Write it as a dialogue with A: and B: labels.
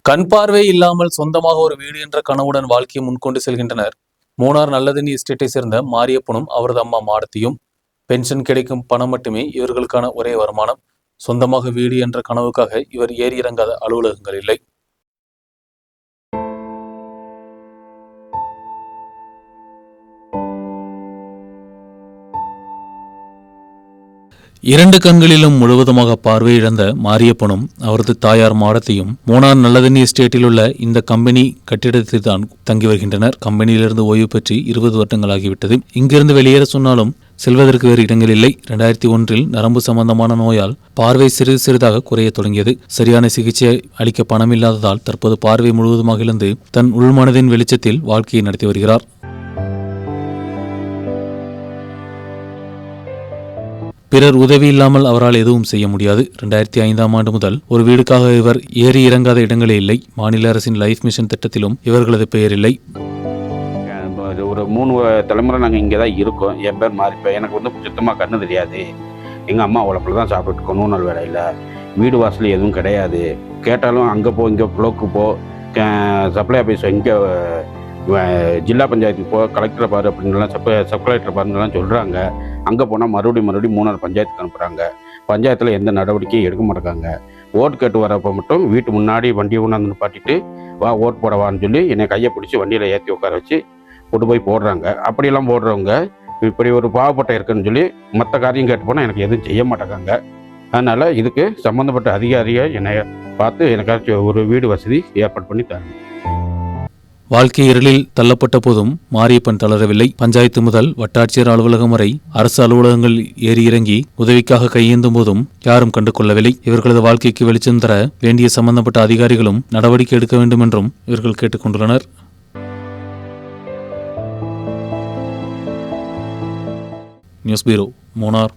A: கண் பார்வை இல்லாமல் சொந்தமாக ஒரு வீடு என்ற கனவுடன் வாழ்க்கையை முன்கொண்டு செல்கின்றனர். மூணார் நல்லதண்ணி எஸ்டேட்டை சேர்ந்த மாரியப்பனும் அவரது அம்மா மாடத்தியும். பென்ஷன் கிடைக்கும் பணம் மட்டுமே இவர்களுக்கான ஒரே வருமானம். சொந்தமாக வீடு என்ற கனவுக்காக இவர் ஏறி இறங்காத அலுவலகங்கள் இல்லை. இரண்டு கண்களிலும் முழுவதுமாக பார்வை இழந்த மாரியப்பனும் அவரது தாயார் மாடத்தையும் மூணார் நல்லதண்ணி எஸ்டேட்டில் உள்ள இந்த கம்பெனி கட்டிடத்தில் தான் தங்கி வருகின்றனர். கம்பெனியிலிருந்து ஓய்வு பெற்று 20 வருடங்கள் ஆகிவிட்டது. இங்கிருந்து வெளியேற சொன்னாலும் செல்வதற்கு வேறு இடங்கள் இல்லை. 2001 நரம்பு சம்பந்தமான நோயால் பார்வை சிறிது சிறிதாக குறைய தொடங்கியது. சரியான சிகிச்சை அளிக்க பணம் இல்லாததால் தற்போது பார்வை முழுவதுமாக இழந்து தன் உள்மனதின் வெளிச்சத்தில் வாழ்க்கையை நடத்தி வருகிறார். பிறர் உதவி இல்லாமல் அவரால் எதுவும் செய்ய முடியாது. 2005ஆம் ஆண்டு முதல் ஒரு வீடுக்காக இவர் ஏறி இறங்காத இடங்களே இல்லை. மாநில அரசின் லைஃப் மிஷன் திட்டத்திலும் இவர்களது பெயர் இல்லை.
B: ஒரு 3 தலைமுறை நாங்கள் இங்கே தான் இருக்கோம். என் பேர் மாறிப்பேன். எனக்கு சுத்தமாக கண்ணு தெரியாது. எங்கள் அம்மா உழப்பில் தான் சாப்பிட்டுருக்கோம். 3 நாள் வேலையில் வீடு வாசல் எதுவும் கிடையாது. கேட்டாலும் அங்கே போ, இங்கே ப்ளோக்கு போ, சப்ளை ஆஃபீஸ் இங்கே ஜில்லா பஞ்சாயத்துக்கு போ, கலெக்டரை பாரு அப்படின்லாம் சப் கலெக்டரை பாருங்கலாம் சொல்கிறாங்க. அங்கே போனால் மறுபடியும் மூணார் பஞ்சாயத்துக்கு அனுப்புகிறாங்க. பஞ்சாயத்தில் எந்த நடவடிக்கையும் எடுக்க மாட்டாங்க. ஓட்டு கேட்டு வரப்போ மட்டும் வீட்டு முன்னாடி வண்டியை கொண்டாந்து நிப்பாட்டிட்டு வா ஓட்டு போடவான்னு சொல்லி என்னை கையை பிடிச்சி வண்டியில் ஏற்றி உட்கார வச்சு கொண்டு போய் போடுறாங்க. அப்படியெல்லாம் போடுறவங்க இப்படி ஒரு பாவப்பட்ட இருக்குன்னு சொல்லி மற்ற காரியம் கேட்டு போனால் எனக்கு எதுவும் செய்ய மாட்டாங்க. அதனால் இதுக்கு சம்மந்தப்பட்ட அதிகாரியை என்னை பார்த்து எனக்காச்சும் ஒரு வீடு வசதி ஏற்பாடு பண்ணி தரணும்.
A: வாழ்க்கை இருளில் தள்ளப்பட்ட போதும் மாரியப்பன் தளரவில்லை. பஞ்சாயத்து முதல் வட்டாட்சியர் அலுவலகம் வரை அரசு அலுவலகங்கள் ஏறி இறங்கி உதவிக்காக கையேந்தும் போதும் யாரும் கண்டு கொள்ளவில்லை. இவர்களது வாழ்க்கைக்கு வெளிச்சம் தர வேண்டிய சம்பந்தப்பட்ட அதிகாரிகளும் நடவடிக்கை எடுக்க வேண்டும் என்றும் இவர்கள் கேட்டுக்கொண்டுள்ளனர். News bureau, Munnar.